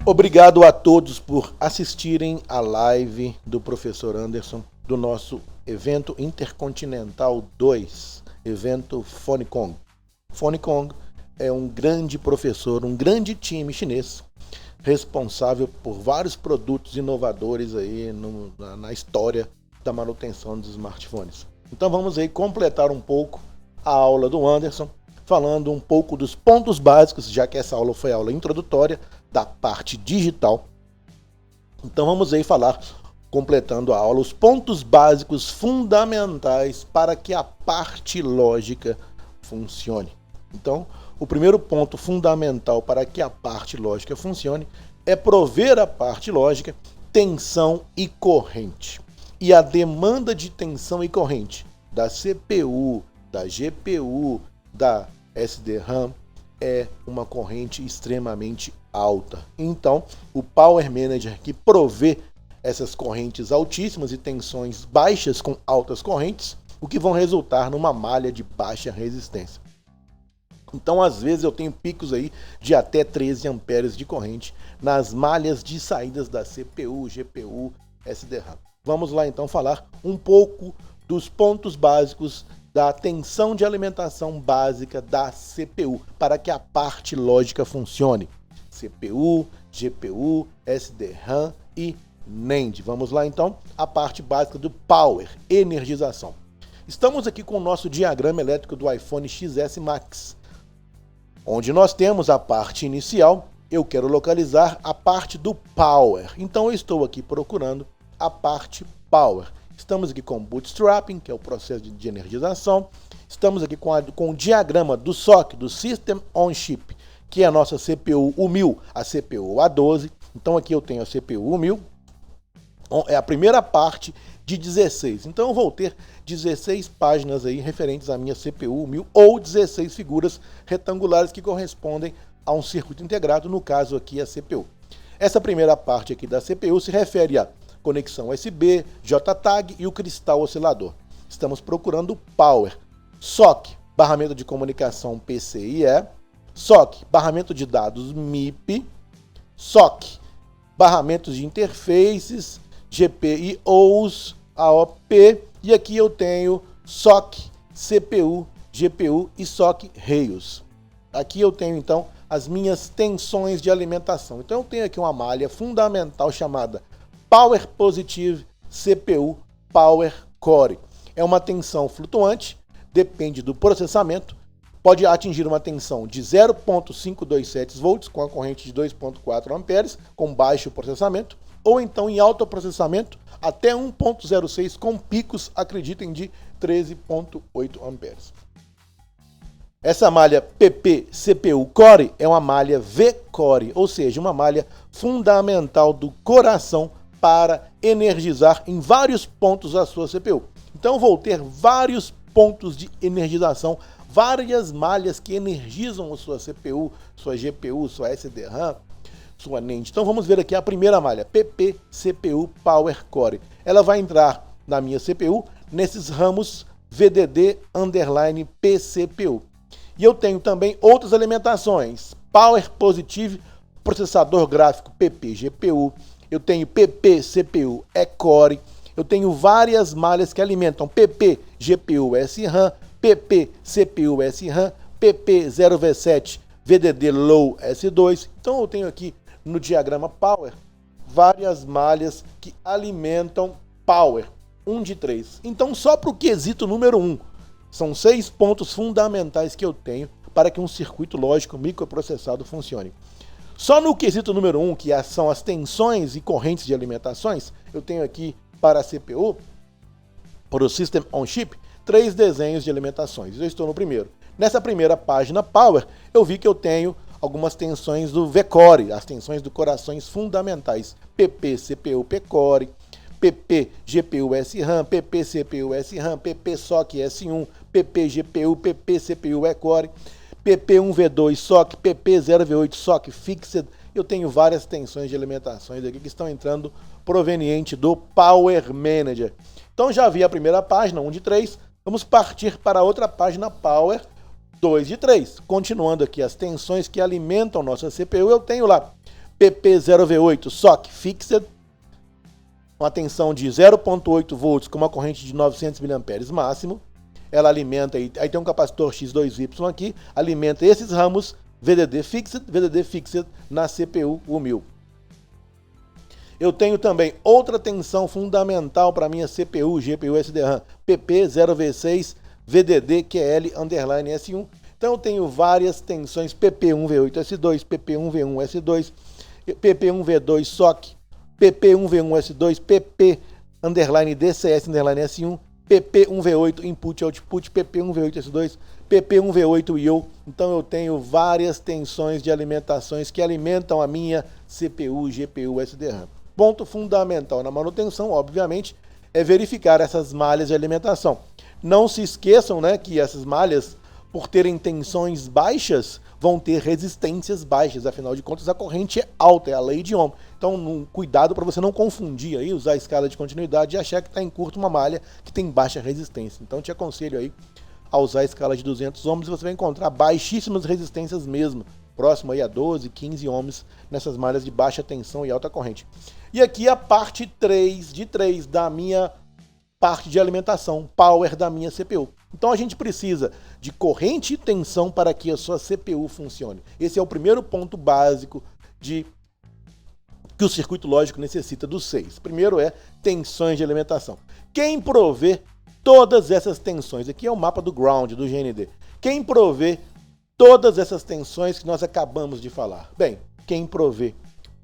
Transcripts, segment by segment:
Obrigado a todos por assistirem a live do professor Anderson do nosso evento Intercontinental 2, evento Phonekong. Phonekong é um grande professor, um grande time chinês, responsável por vários produtos inovadores aí na história da manutenção dos smartphones. Então vamos aí completar um pouco a aula do Anderson, falando um pouco dos pontos básicos, já que essa aula foi a aula introdutória da parte digital. Então vamos aí falar, completando a aula, os pontos básicos fundamentais para que a parte lógica funcione. Então, o primeiro ponto fundamental para que a parte lógica funcione é prover à parte lógica tensão e corrente. E a demanda de tensão e corrente da CPU, da GPU, da SDRAM é uma corrente extremamente alta. Então, o Power Manager que provê essas correntes altíssimas e tensões baixas com altas correntes, o que vão resultar numa malha de baixa resistência. Então, às vezes eu tenho picos aí de até 13 amperes de corrente nas malhas de saídas da CPU, GPU, SDRAM. Vamos lá então falar um pouco dos pontos básicos da tensão de alimentação básica da CPU, para que a parte lógica funcione. CPU, GPU, SDRAM e NAND. Vamos lá então, a parte básica do Power, energização. Estamos aqui com o nosso diagrama elétrico do iPhone XS Max, onde nós temos a parte inicial. Eu quero localizar a parte do Power, então eu estou aqui procurando a parte Power. Estamos aqui com o Bootstrapping, que é o processo de energização. Estamos aqui com o diagrama do SoC, do System on Chip, que é a nossa CPU U1000, a CPU A12. Então aqui eu tenho a CPU U1000, é a primeira parte de 16. Então eu vou ter 16 páginas aí referentes à minha CPU U1000 ou 16 figuras retangulares que correspondem a um circuito integrado, no caso aqui a CPU. Essa primeira parte aqui da CPU se refere a conexão USB, JTAG e o cristal oscilador. Estamos procurando o Power. SoC, barramento de comunicação PCIe, SoC, barramento de dados MIP, SoC, barramentos de interfaces, GPIOs, AOP, e aqui eu tenho SoC, CPU, GPU e SoC Rails. Aqui eu tenho então as minhas tensões de alimentação. Então eu tenho aqui uma malha fundamental chamada Power Positive CPU Power Core. É uma tensão flutuante, depende do processamento, pode atingir uma tensão de 0.527 volts com a corrente de 2.4 amperes com baixo processamento, ou então em alto processamento até 1.06 com picos, acreditem, de 13.8 amperes. Essa malha PP CPU Core é uma malha V-Core, ou seja, uma malha fundamental do coração para energizar em vários pontos a sua CPU. Então vou ter vários pontos de energização, várias malhas que energizam a sua CPU, sua GPU, sua SDRAM, sua NAND. Então vamos ver aqui a primeira malha, PP CPU Power Core. Ela vai entrar na minha CPU nesses ramos VDD_PCPU. E eu tenho também outras alimentações, Power Positive, processador gráfico PP GPU, eu tenho PP CPU E-Core, eu tenho várias malhas que alimentam PP GPU SRAM, PP CPU SRAM, PP 0V7 VDD Low S2. Então eu tenho aqui no diagrama Power várias malhas que alimentam Power, 1 de 3. Então só para o quesito número 1, são 6 pontos fundamentais que eu tenho para que um circuito lógico microprocessado funcione. Só no quesito número 1, que são as tensões e correntes de alimentações, eu tenho aqui para a CPU, para o System on Chip, 3 desenhos de alimentações. Eu estou no primeiro. Nessa primeira página Power, eu vi que eu tenho algumas tensões do V-Core, as tensões do corações fundamentais. PP CPU P-Core, PP GPU SRAM, PP CPU SRAM, PP SoC S1, PP GPU, PP CPU E-Core, PP1V2 SoC, PP0V8 SoC Fixed. Eu tenho várias tensões de alimentações aqui que estão entrando proveniente do Power Manager. Então já vi a primeira página, 1 de 3. Vamos partir para a outra página Power, 2 de 3. Continuando aqui as tensões que alimentam nossa CPU, eu tenho lá PP0V8 SOC Fixed, uma tensão de 0,8 volts com uma corrente de 900 mA máximo. Ela alimenta, aí tem um capacitor X2Y aqui, alimenta esses ramos VDD Fixed na CPU 1000. Eu tenho também outra tensão fundamental para minha CPU, GPU SDRAM, PP0V6 VDD QL_S1. Então eu tenho várias tensões PP1V8S2, PP1V1S2, PP1V2 SOC, PP1V1S2, PP_DCS_S1, PP1V8 Input Output, PP1V8S2, PP1V8 IO. Então eu tenho várias tensões de alimentações que alimentam a minha CPU, GPU, SDRAM. Ponto fundamental na manutenção, obviamente, é verificar essas malhas de alimentação. Não se esqueçam, né, que essas malhas, por terem tensões baixas, vão ter resistências baixas. Afinal de contas, a corrente é alta, é a lei de Ohm. Então, cuidado para você não confundir aí, usar a escala de continuidade e achar que está em curto uma malha que tem baixa resistência. Então, te aconselho aí a usar a escala de 200 ohms e você vai encontrar baixíssimas resistências mesmo, próximo aí a 12, 15 ohms nessas malhas de baixa tensão e alta corrente. E aqui a parte 3 da minha parte de alimentação, power da minha CPU. Então a gente precisa de corrente e tensão para que a sua CPU funcione. Esse é o primeiro ponto básico que o circuito lógico necessita dos 6. Primeiro é tensões de alimentação. Quem provê todas essas tensões, aqui é o mapa do ground, do GND. Quem provê todas essas tensões que nós acabamos de falar? Bem, quem provê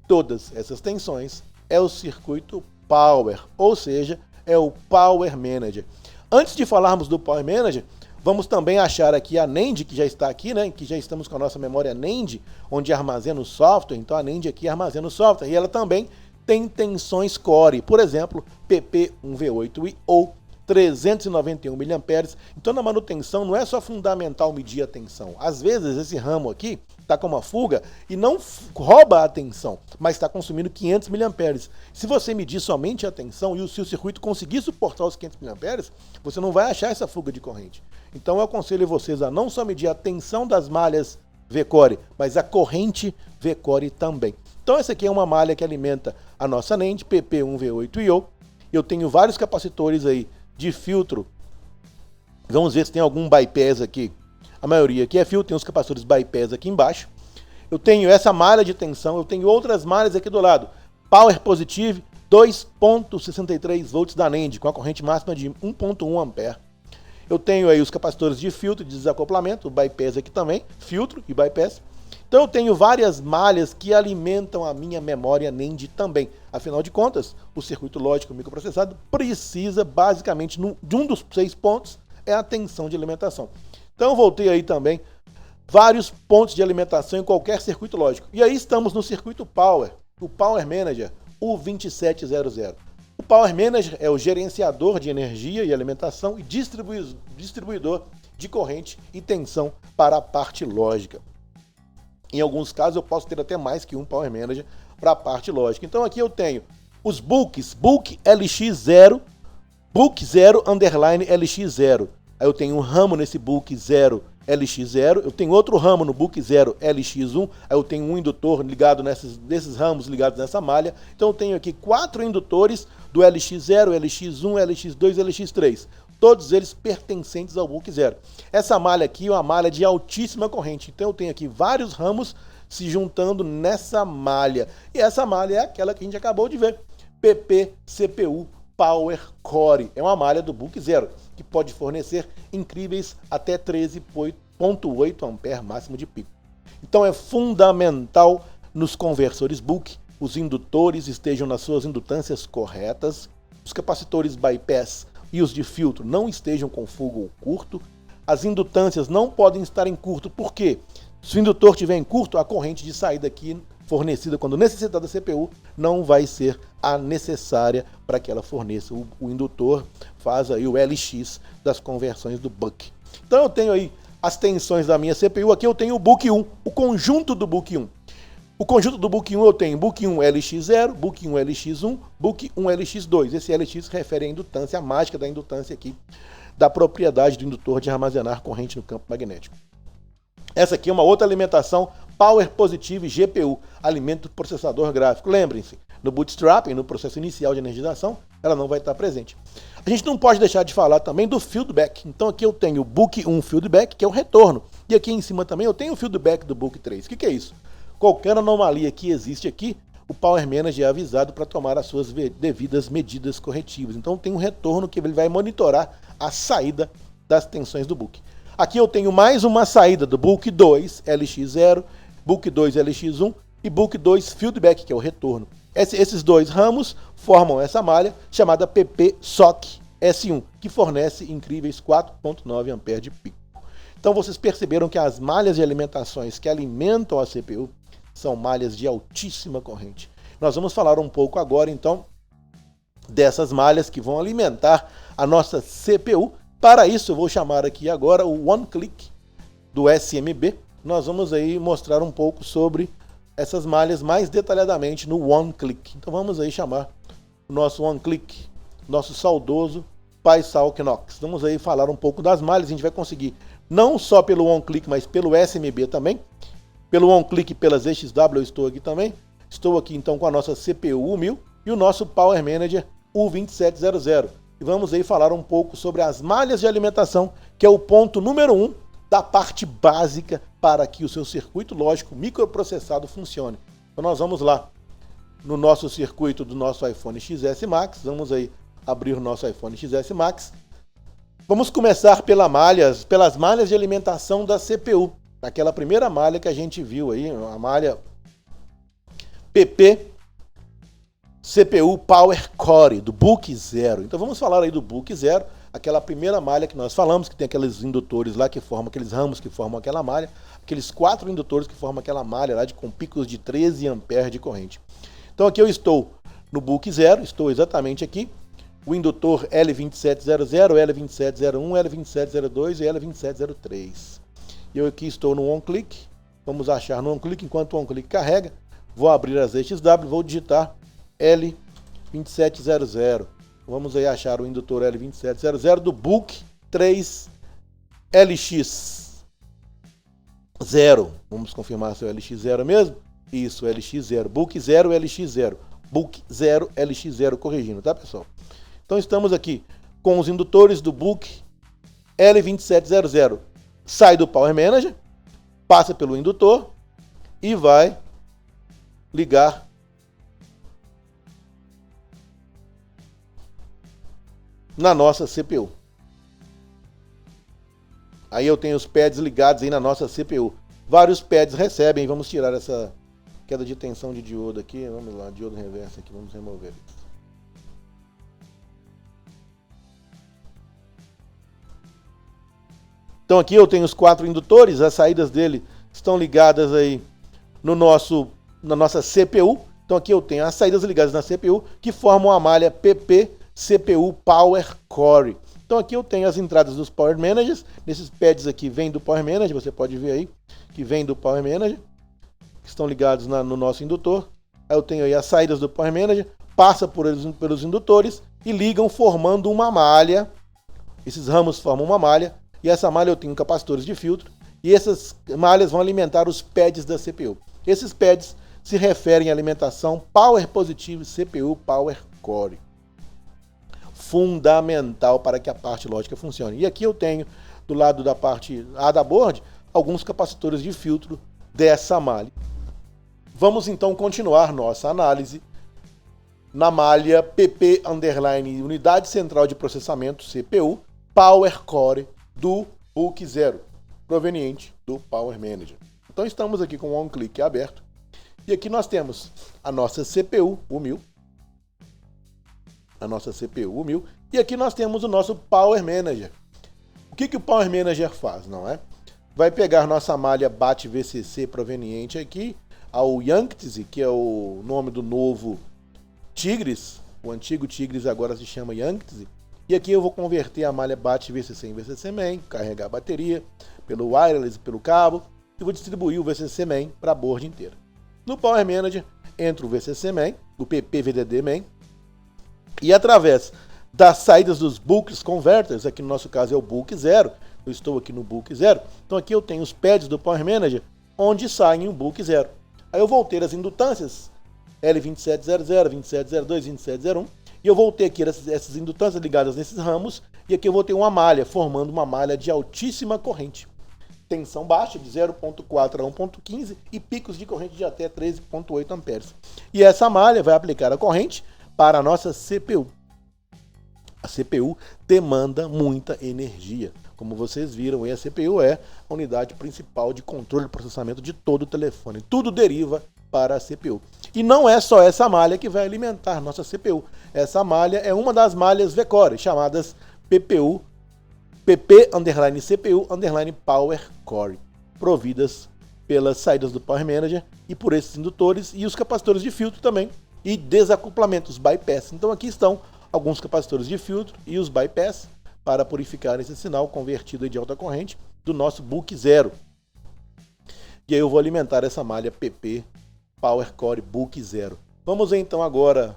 todas essas tensões é o circuito Power, ou seja, é o Power Manager. Antes de falarmos do Power Manager, vamos também achar aqui a NAND, que já está aqui, né? Que já estamos com a nossa memória NAND, onde armazena o software. Então a NAND aqui armazena o software e ela também tem tensões Core, por exemplo, PP1V8 ou 391 mA. Então na manutenção não é só fundamental medir a tensão. Às vezes esse ramo aqui está com uma fuga e não rouba a tensão, mas está consumindo 500 mA. Se você medir somente a tensão e se o circuito conseguir suportar os 500 mA, você não vai achar essa fuga de corrente. Então eu aconselho vocês a não só medir a tensão das malhas V-Core, mas a corrente V-Core também. Então essa aqui é uma malha que alimenta a nossa NAND, PP1V8 IO. Eu tenho vários capacitores aí de filtro. Vamos ver se tem algum bypass aqui. A maioria aqui é filtro, tem os capacitores bypass aqui embaixo. Eu tenho essa malha de tensão, eu tenho outras malhas aqui do lado. Power Positive, 2,63 volts da NAND, com a corrente máxima de 1,1 ampere. Eu tenho aí os capacitores de filtro e de desacoplamento, o bypass aqui também, filtro e bypass. Então eu tenho várias malhas que alimentam a minha memória NAND também. Afinal de contas, o circuito lógico microprocessado precisa basicamente de um dos 6 pontos, é a tensão de alimentação. Então eu voltei aí também vários pontos de alimentação em qualquer circuito lógico. E aí estamos no circuito Power, o Power Manager, o 2700. O Power Manager é o gerenciador de energia e alimentação e distribuidor de corrente e tensão para a parte lógica. Em alguns casos eu posso ter até mais que um Power Manager para a parte lógica. Então aqui eu tenho os books, book LX0, book 0 underline LX0. Aí eu tenho um ramo nesse book 0 LX0, eu tenho outro ramo no book 0 LX1, aí eu tenho um indutor ligado desses ramos ligados nessa malha. Então eu tenho aqui 4 indutores do LX0, LX1, LX2 e LX3. Todos eles pertencentes ao book 0. Essa malha aqui é uma malha de altíssima corrente. Então eu tenho aqui vários ramos se juntando nessa malha. E essa malha é aquela que a gente acabou de ver. PP CPU Power Core. É uma malha do book 0, que pode fornecer incríveis até 13,8 ampere máximo de pico. Então é fundamental nos conversores book, os indutores estejam nas suas indutâncias corretas, os capacitores bypass e os de filtro não estejam com fogo curto, as indutâncias não podem estar em curto, porque se o indutor estiver em curto, a corrente de saída aqui fornecida quando necessitar da CPU não vai ser a necessária para que ela forneça. O indutor faz aí o LX das conversões do buck. Então eu tenho aí as tensões da minha CPU, aqui eu tenho o book 1, o conjunto do book 1. O conjunto do book 1 eu tenho book 1 LX0, book 1 LX1, book 1 LX2. Esse LX refere à indutância, a mágica da indutância aqui, da propriedade do indutor de armazenar corrente no campo magnético. Essa aqui é uma outra alimentação Power Positive GPU, alimento processador gráfico. Lembrem-se, no bootstrapping, no processo inicial de energização, ela não vai estar presente. A gente não pode deixar de falar também do feedback. Então aqui eu tenho o Book 1 feedback, que é o retorno. E aqui em cima também eu tenho o feedback do Book 3. O que é isso? Qualquer anomalia que existe aqui, o Power Manager é avisado para tomar as suas devidas medidas corretivas. Então tem um retorno que ele vai monitorar a saída das tensões do book. Aqui eu tenho mais uma saída do Book 2 LX0, Book 2 LX1 e Book 2 Feedback, que é o retorno. Esses dois ramos formam essa malha chamada PP SOC S1, que fornece incríveis 4.9 A de pico. Então vocês perceberam que as malhas de alimentações que alimentam a CPU são malhas de altíssima corrente. Nós vamos falar um pouco agora, então, dessas malhas que vão alimentar a nossa CPU. Para isso, eu vou chamar aqui agora o OneClick do SMB. Nós vamos aí mostrar um pouco sobre essas malhas mais detalhadamente no OneClick. Então vamos aí chamar o nosso OneClick, nosso saudoso Paisal Knox. Vamos aí falar um pouco das malhas. A gente vai conseguir, não só pelo OneClick, mas pelo SMB também. Pelo OneClick e pela ZXW eu estou aqui também. Estou aqui então com a nossa CPU U1000 e o nosso Power Manager U2700. E vamos aí falar um pouco sobre as malhas de alimentação, que é o ponto número 1 da parte básica para que o seu circuito lógico microprocessado funcione. Então nós vamos lá no nosso circuito do nosso iPhone XS Max. Vamos aí abrir o nosso iPhone XS Max. Vamos começar pelas malhas de alimentação da CPU. Aquela primeira malha que a gente viu aí, a malha PP CPU Power Core, do Book 0. Então vamos falar aí do Book 0, aquela primeira malha que nós falamos, que tem aqueles indutores lá que formam, aqueles ramos que formam aquela malha, aqueles 4 indutores que formam aquela malha lá com picos de 13 A de corrente. Então aqui eu estou no Book 0, estou exatamente aqui, o indutor L2700, L2701, L2702 e L2703. Eu aqui estou no OneClick, vamos achar no OneClick, enquanto o OneClick carrega, vou abrir as ZXW, vou digitar L2700. Vamos aí achar o indutor L2700 do Book 3 LX0. Vamos confirmar se é o LX0 mesmo? Isso, LX0. Book 0 LX0. Book 0 LX0, corrigindo, tá, pessoal? Então estamos aqui com os indutores do Book L2700. Sai do Power Manager, passa pelo indutor e vai ligar na nossa CPU. Aí eu tenho os pads ligados aí na nossa CPU. Vários pads recebem, vamos tirar essa queda de tensão de diodo aqui, vamos lá, diodo reverso aqui, vamos remover isso. Então aqui eu tenho os 4 indutores, as saídas dele estão ligadas aí na nossa CPU. Então aqui eu tenho as saídas ligadas na CPU que formam a malha PP CPU Power Core. Então aqui eu tenho as entradas dos Power Managers. Nesses pads aqui vem do Power Manager, você pode ver aí que vem do Power Manager, que estão ligados no nosso indutor. Aí eu tenho aí as saídas do Power Manager, passa pelos indutores e ligam formando uma malha. Esses ramos formam uma malha. E essa malha eu tenho capacitores de filtro, e essas malhas vão alimentar os pads da CPU. Esses pads se referem à alimentação Power Positive CPU Power Core. Fundamental para que a parte lógica funcione. E aqui eu tenho, do lado da parte A da board, alguns capacitores de filtro dessa malha. Vamos então continuar nossa análise na malha PP Unidade Central de Processamento CPU Power Core do Book 0, proveniente do Power Manager. Então estamos aqui com o OneClick aberto, e aqui nós temos a nossa CPU U1000, e aqui nós temos o nosso Power Manager. O que o Power Manager faz, não é? Vai pegar nossa malha BAT VCC proveniente aqui ao Yangtze, que é o nome do novo Tigris, o antigo Tigris agora se chama Yangtze. E aqui eu vou converter a malha BAT VCC em VCC Main, carregar a bateria pelo wireless, pelo cabo, e vou distribuir o VCC Main para a board inteira. No Power Manager entra o VCC Main, o PPVDD Main, e através das saídas dos Books Converters, aqui no nosso caso é o Book 0, eu estou aqui no Book 0, então aqui eu tenho os pads do Power Manager onde sai em um book 0. Aí eu vou ter as indutâncias L2700, 2702, 2701, e eu vou ter aqui essas indutâncias ligadas nesses ramos, e aqui eu vou ter uma malha, formando uma malha de altíssima corrente. Tensão baixa de 0,4 a 1,15 e picos de corrente de até 13,8 amperes. E essa malha vai aplicar a corrente para a nossa CPU. A CPU demanda muita energia. Como vocês viram, a CPU é a unidade principal de controle e processamento de todo o telefone. Tudo deriva para a CPU. E não é só essa malha que vai alimentar nossa CPU. Essa malha é uma das malhas V-Core, chamadas PPU, PP_CPU_Power Core, providas pelas saídas do Power Manager e por esses indutores e os capacitores de filtro também, e desacoplamentos, bypass. Então aqui estão alguns capacitores de filtro e os bypass para purificar esse sinal convertido de alta corrente do nosso book 0. E aí eu vou alimentar essa malha PP Power Core book 0. Vamos então agora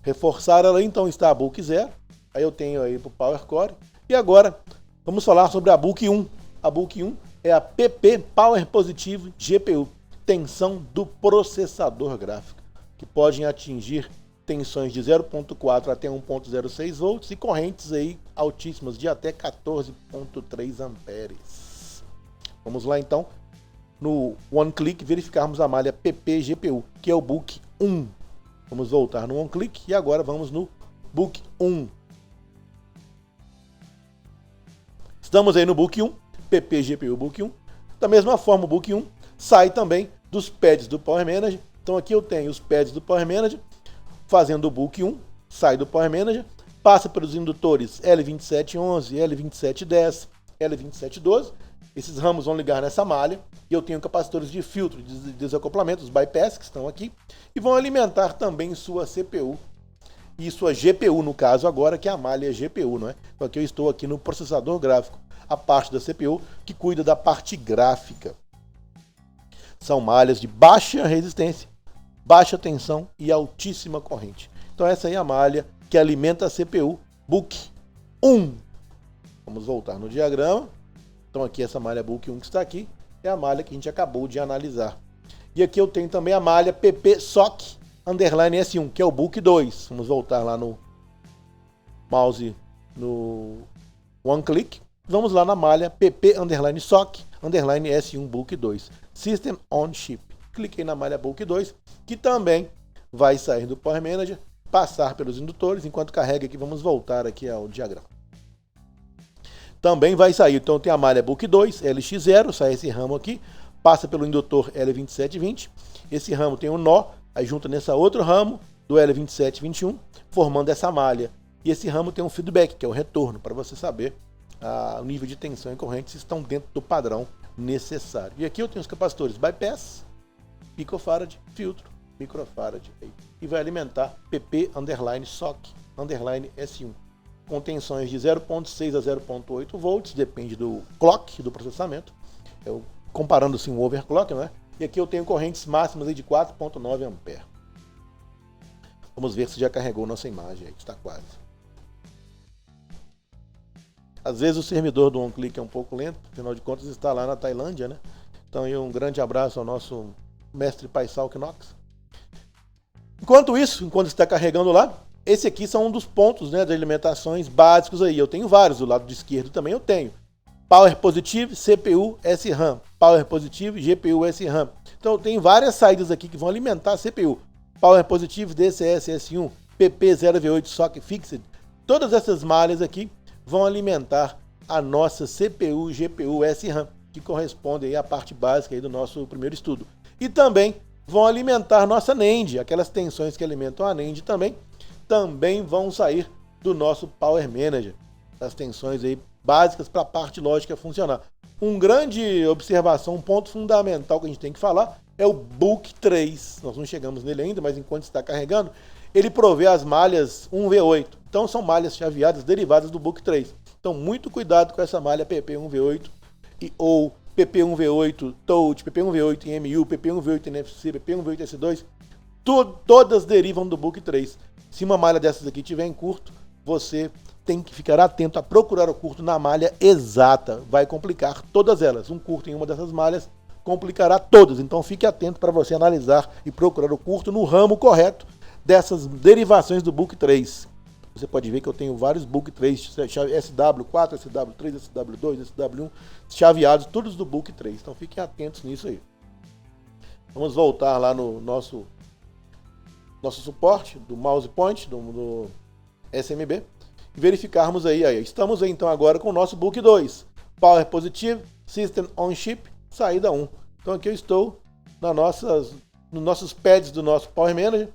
reforçar ela. Então está a book 0. Aí eu tenho aí para o Power Core. E agora vamos falar sobre a book 1. A book 1 é a PP Power Positive GPU, tensão do processador gráfico, que podem atingir tensões de 0,4 até 1,06 volts e correntes aí altíssimas de até 14,3 amperes. Vamos lá então no OneClick verificarmos a malha PP GPU, que é o book 1. Vamos voltar no OneClick e agora vamos no book 1. Estamos aí no book 1, PP GPU book 1. Da mesma forma, o book 1 sai também dos pads do Power Manager. Então aqui eu tenho os pads do Power Manager, fazendo o book 1, sai do Power Manager, passa pelos indutores L2711, L2710, L2712. Esses ramos vão ligar nessa malha e eu tenho capacitores de filtro, de desacoplamento, os bypass que estão aqui, e vão alimentar também sua CPU e sua GPU, no caso agora, que é a malha GPU, não é? Então aqui eu estou aqui no processador gráfico, a parte da CPU que cuida da parte gráfica. São malhas de baixa resistência, baixa tensão e altíssima corrente. Então essa aí é a malha que alimenta a CPU book 1. Vamos voltar no diagrama. Então aqui essa malha book 1 que está aqui é a malha que a gente acabou de analisar. E aqui eu tenho também a malha PP SOC _S1, que é o book 2. Vamos voltar lá no mouse no OneClick. Vamos lá na malha PP _SOC _S1 book 2. System on Chip. Cliquei na malha book 2, que também vai sair do Power Manager, passar pelos indutores. Enquanto carrega aqui, vamos voltar aqui ao diagrama. Também vai sair, então tem a malha book 2, LX0, sai esse ramo aqui, passa pelo indutor L2720. Esse ramo tem um nó, aí junta nesse outro ramo do L2721, formando essa malha. E esse ramo tem um feedback, que é o retorno, para você saber o nível de tensão e corrente se estão dentro do padrão necessário. E aqui eu tenho os capacitores bypass, picofarad, filtro, microfarad, e vai alimentar PP_SOC _S1, com tensões de 0,6 a 0,8 volts, depende do clock, do processamento, comparando-se um overclock, né? E aqui eu tenho correntes máximas aí de 4,9 ampere. Vamos ver se já carregou nossa imagem aí, está quase. Às vezes o servidor do OneClick é um pouco lento, afinal de contas está lá na Tailândia, né? Então um grande abraço ao nosso mestre Paisal Knox. Enquanto isso, enquanto está carregando lá, esse aqui são um dos pontos, né, de alimentações básicos aí. Eu tenho vários, do lado esquerdo também eu tenho. Power Positive, CPU, SRAM. Power Positive, GPU, SRAM. Então eu tenho várias saídas aqui que vão alimentar a CPU. Power Positive, DCS, S1, PP0V8, SOC Fixed. Todas essas malhas aqui vão alimentar a nossa CPU, GPU, SRAM, que corresponde aí à parte básica aí do nosso primeiro estudo. E também vão alimentar nossa NAND, aquelas tensões que alimentam a NAND também vão sair do nosso Power Manager. As tensões aí básicas para a parte lógica funcionar. Grande observação, um ponto fundamental que a gente tem que falar é o book 3. Nós não chegamos nele ainda, mas enquanto está carregando, ele provê as malhas 1V8. Então são malhas chaveadas derivadas do book 3. Então muito cuidado com essa malha PP1V8 ou PP1V8 Touch, PP1V8 EMU, PP1V8 NFC, PP1V8 S2. Todas derivam do book 3. Se uma malha dessas aqui tiver em curto, você tem que ficar atento a procurar o curto na malha exata. Vai complicar todas elas. Um curto em uma dessas malhas complicará todas. Então fique atento para você analisar e procurar o curto no ramo correto dessas derivações do book 3. Você pode ver que eu tenho vários book 3, SW4, SW3, SW2, SW1, chaveados, todos do book 3. Então fiquem atentos nisso aí. Vamos voltar lá no nosso suporte do mouse point, do SMB, e verificarmos aí. Estamos aí, então agora com o nosso book 2. Power Positive, System on Chip, saída 1. Então aqui eu estou nos nossos pads do nosso Power Manager.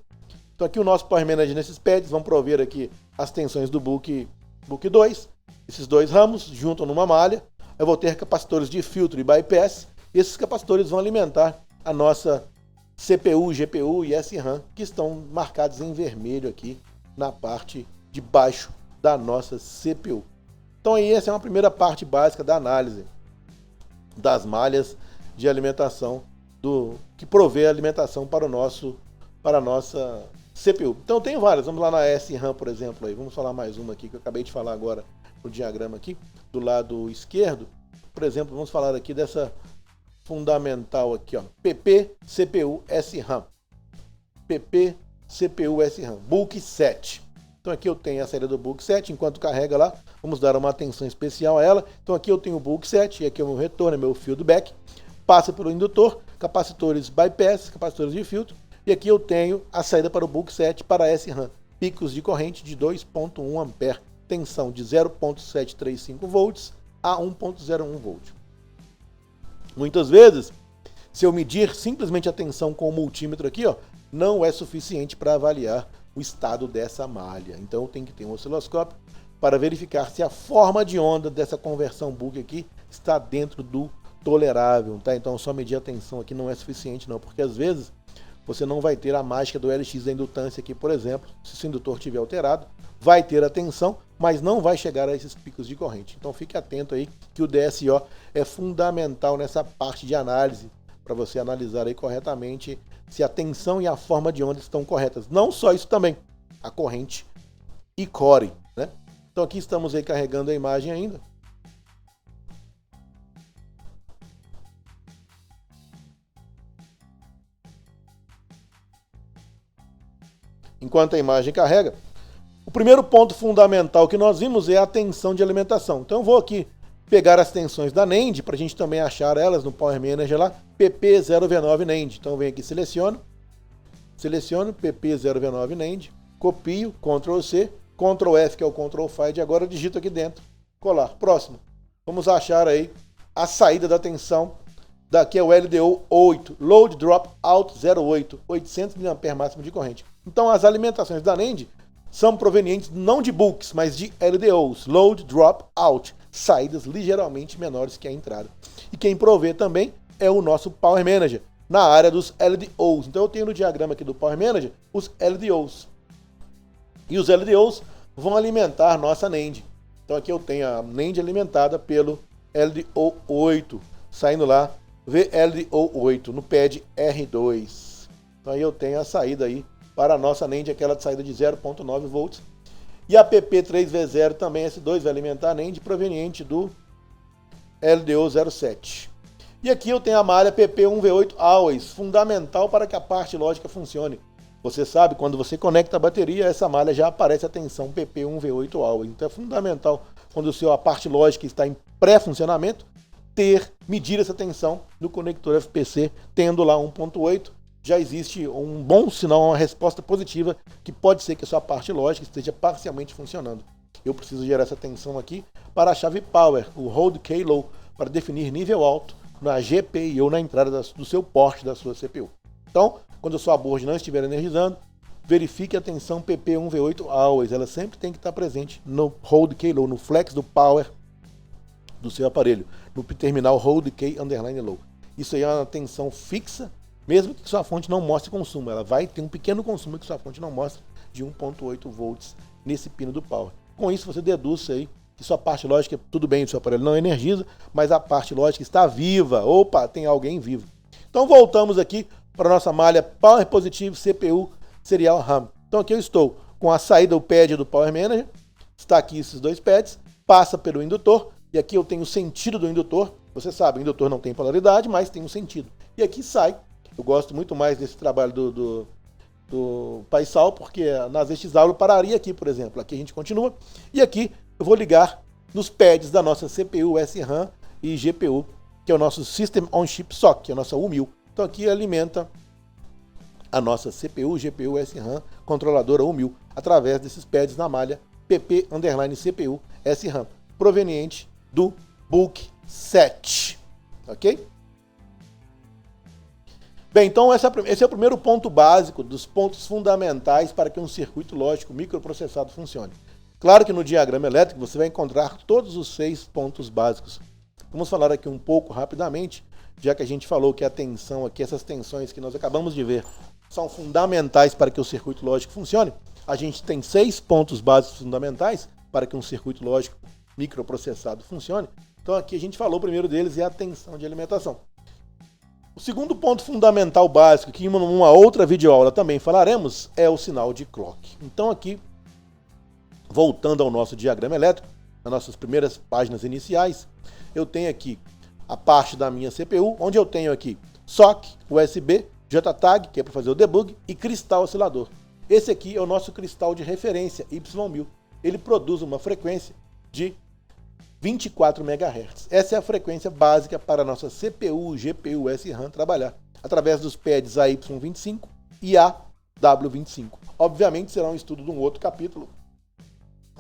Então aqui o nosso Power Manager nesses pads vão prover aqui as tensões do book 2. Esses dois ramos juntam numa malha. Eu vou ter capacitores de filtro e bypass. E esses capacitores vão alimentar a nossa CPU, GPU e SRAM, que estão marcados em vermelho aqui na parte de baixo da nossa CPU. Então aí essa é uma primeira parte básica da análise das malhas de alimentação que provê a alimentação para a nossa CPU. Então tem várias, vamos lá na SRAM, por exemplo, aí. Vamos falar mais uma aqui que eu acabei de falar agora no diagrama aqui, do lado esquerdo. Por exemplo, vamos falar aqui dessa fundamental aqui, ó, PP CPU SRAM. PP CPU SRAM, book 7. Então aqui eu tenho a saída do book 7, enquanto carrega lá, vamos dar uma atenção especial a ela. Então aqui eu tenho o book 7, e aqui é o meu retorno, é meu feedback, passa pelo indutor, capacitores bypass, capacitores de filtro, e aqui eu tenho a saída para o book 7 para SRAM, picos de corrente de 2.1 A, tensão de 0.735 volts a 1.01 volt. Muitas vezes, se eu medir simplesmente a tensão com o multímetro aqui, ó, não é suficiente para avaliar o estado dessa malha. Então eu tenho que ter um osciloscópio para verificar se a forma de onda dessa conversão book aqui está dentro do tolerável, tá? Então só medir a tensão aqui não é suficiente não, porque às vezes você não vai ter a mágica do LX da indutância aqui, por exemplo. Se o indutor estiver alterado, vai ter a tensão, mas não vai chegar a esses picos de corrente. Então fique atento aí que o DSO é fundamental nessa parte de análise, para você analisar aí corretamente se a tensão e a forma de onda estão corretas. Não só isso também, a corrente e core, né? Então aqui estamos aí carregando a imagem ainda. Enquanto a imagem carrega, o primeiro ponto fundamental que nós vimos é a tensão de alimentação. Então eu vou aqui pegar as tensões da NAND, para a gente também achar elas no Power Manager lá, PP0V9 NAND. Então eu venho aqui, seleciono PP0V9 NAND, copio, Ctrl C, Ctrl F, que é o Ctrl Find, agora eu digito aqui dentro, colar. Próximo, vamos achar aí a saída da tensão. Daqui é o LDO 8, Load Drop Out 08, 800 mA máximo de corrente. Então as alimentações da NAND são provenientes não de books, mas de LDOs, Load Drop Out, saídas ligeiramente menores que a entrada. E quem provê também é o nosso Power Manager, na área dos LDOs. Então eu tenho no diagrama aqui do Power Manager os LDOs. E os LDOs vão alimentar nossa NAND. Então aqui eu tenho a NAND alimentada pelo LDO8, saindo lá VLDO8 no pad R2. Então aí eu tenho a saída aí para a nossa NAND, aquela de saída de 0.9 volts. E a PP3V0 também, S2, vai alimentar a NAND proveniente do LDO07. E aqui eu tenho a malha PP1V8 Always, fundamental para que a parte lógica funcione. Você sabe, quando você conecta a bateria, essa malha já aparece a tensão PP1V8 Always. Então é fundamental, quando a parte lógica está em pré-funcionamento, medir essa tensão no conector FPC, tendo lá 1.8, já existe um bom sinal, uma resposta positiva, que pode ser que a sua parte lógica esteja parcialmente funcionando. Eu preciso gerar essa tensão aqui para a chave Power, o Hold Key Low, para definir nível alto na GPIO, na entrada do seu porte da sua CPU. Então, quando a sua board não estiver energizando, verifique a tensão PP1V8 Always, ela sempre tem que estar presente no Hold Key Low, no flex do Power do seu aparelho, no terminal Hold Key Underline Low. Isso aí é uma tensão fixa, mesmo que sua fonte não mostre consumo, ela vai ter um pequeno consumo que sua fonte não mostra, de 1.8 volts nesse pino do Power. Com isso você deduz aí que sua parte lógica, tudo bem, o seu aparelho não energiza, mas a parte lógica está viva. Opa, tem alguém vivo. Então voltamos aqui para a nossa malha Power Positive CPU Serial RAM. Então aqui eu estou com a saída, o pad do Power Manager, está aqui esses dois pads, passa pelo indutor, e aqui eu tenho o sentido do indutor, Você sabe, o indutor não tem polaridade, mas tem um sentido. E aqui sai. Eu gosto muito mais desse trabalho do Paisal, porque nas XAUL eu pararia aqui, por exemplo. Aqui a gente continua. E aqui eu vou ligar nos pads da nossa CPU, SRAM e GPU, que é o nosso System on Chip SoC, que é a nossa U1000. Então aqui alimenta a nossa CPU, GPU, SRAM, controladora U1000, através desses pads na malha PP_CPU SRAM, proveniente do Book 7, ok? Bem, então esse é o primeiro ponto básico dos pontos fundamentais para que um circuito lógico microprocessado funcione. Claro que no diagrama elétrico você vai encontrar todos os 6 pontos básicos. Vamos falar aqui um pouco rapidamente, já que a gente falou que a tensão aqui, essas tensões que nós acabamos de ver, são fundamentais para que o circuito lógico funcione. A gente tem 6 pontos básicos fundamentais para que um circuito lógico microprocessado funcione. Então aqui a gente falou, o primeiro deles é a tensão de alimentação. O segundo ponto fundamental básico, que em uma outra videoaula também falaremos, é o sinal de clock. Então aqui, voltando ao nosso diagrama elétrico, nas nossas primeiras páginas iniciais, eu tenho aqui a parte da minha CPU, onde eu tenho aqui SOC, USB, JTAG, que é para fazer o debug, e cristal oscilador. Esse aqui é o nosso cristal de referência, Y1000. Ele produz uma frequência de 24 MHz. Essa é a frequência básica para a nossa CPU, GPU, SRAM trabalhar, através dos pads AY25 e AW25. Obviamente será um estudo de um outro capítulo,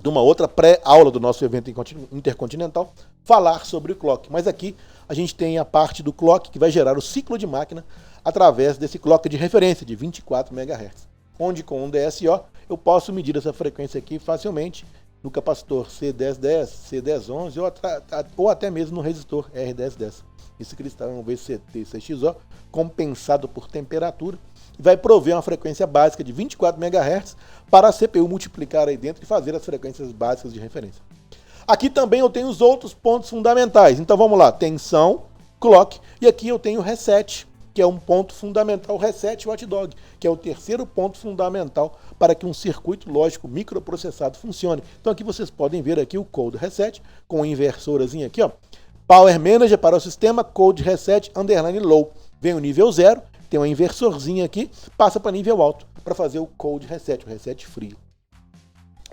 de uma outra pré-aula do nosso evento intercontinental, falar sobre o clock. Mas aqui a gente tem a parte do clock que vai gerar o ciclo de máquina através desse clock de referência de 24 MHz, onde com um DSO eu posso medir essa frequência aqui facilmente no capacitor C1010, C1011 ou até mesmo no resistor R1010. Esse cristal é um VCT-CXO compensado por temperatura e vai prover uma frequência básica de 24 MHz para a CPU multiplicar aí dentro e fazer as frequências básicas de referência. Aqui também eu tenho os outros pontos fundamentais. Então vamos lá, tensão, clock, e aqui eu tenho reset, que é um ponto fundamental, reset watchdog, que é o terceiro ponto fundamental para que um circuito lógico microprocessado funcione. Então aqui vocês podem ver aqui o code reset, com o inversorazinho aqui, ó. Power Manager para o sistema, code reset underline low. Vem o nível 0, tem um inversorzinho aqui, passa para nível alto, para fazer o code reset, o reset frio.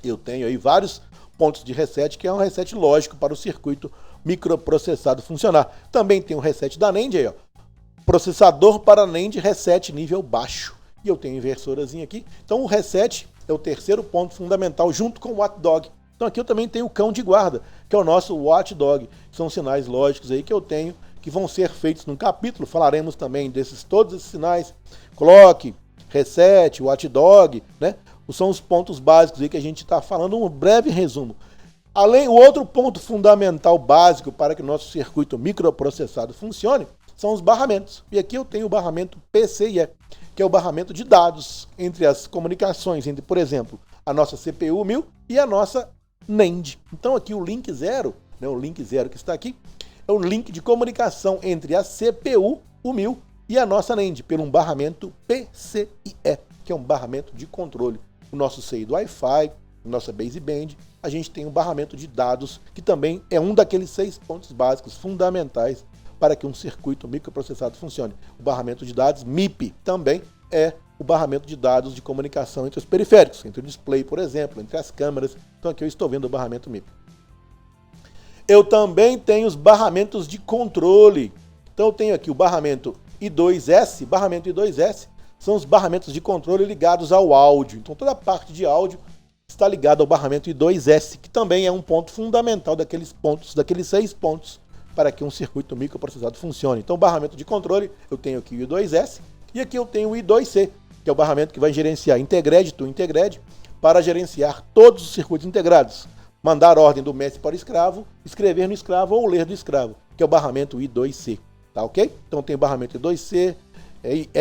Eu tenho aí vários pontos de reset, que é um reset lógico para o circuito microprocessado funcionar. Também tem o reset da NAND aí, ó. Processador para NAND reset nível baixo. E eu tenho inversorazinho aqui. Então o reset é o terceiro ponto fundamental junto com o watchdog. Então aqui eu também tenho o cão de guarda, que é o nosso watchdog. São sinais lógicos aí que eu tenho, que vão ser feitos num capítulo. Falaremos também todos esses sinais. Clock, reset, watchdog, né? São os pontos básicos aí que a gente está falando, um breve resumo. O outro ponto fundamental básico para que o nosso circuito microprocessado funcione são os barramentos. E aqui eu tenho o barramento PCIe, que é o barramento de dados entre as comunicações, entre, por exemplo, a nossa CPU 1000 e a nossa NAND. Então aqui o link 0, né, o link 0 que está aqui, é o link de comunicação entre a CPU 1000 e a nossa NAND, pelo um barramento PCIe, que é um barramento de controle. O nosso CI do Wi-Fi, a nossa baseband, a gente tem um barramento de dados, que também é um daqueles 6 pontos básicos fundamentais para que um circuito microprocessado funcione. O barramento de dados MIP também é o barramento de dados de comunicação entre os periféricos, entre o display, por exemplo, entre as câmeras. Então aqui eu estou vendo o barramento MIP. Eu também tenho os barramentos de controle. Então eu tenho aqui o barramento I2S. Barramento I2S são os barramentos de controle ligados ao áudio. Então toda a parte de áudio está ligada ao barramento I2S, que também é um ponto fundamental daqueles 6 pontos para que um circuito microprocessado funcione. Então, barramento de controle, eu tenho aqui o I2S e aqui eu tenho o I2C, que é o barramento que vai gerenciar Integred to Integred para gerenciar todos os circuitos integrados. Mandar ordem do mestre para o escravo, escrever no escravo ou ler do escravo, que é o barramento I2C. Tá ok? Então tem o barramento I2C,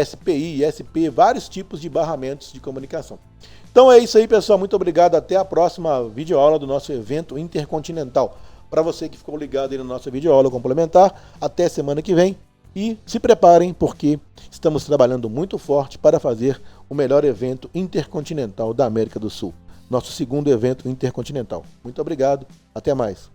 SPI, SP, vários tipos de barramentos de comunicação. Então é isso aí, pessoal. Muito obrigado. Até a próxima videoaula do nosso evento intercontinental. Para você que ficou ligado aí na nossa videoaula complementar, até semana que vem. E se preparem, porque estamos trabalhando muito forte para fazer o melhor evento intercontinental da América do Sul. Nosso segundo evento intercontinental. Muito obrigado. Até mais.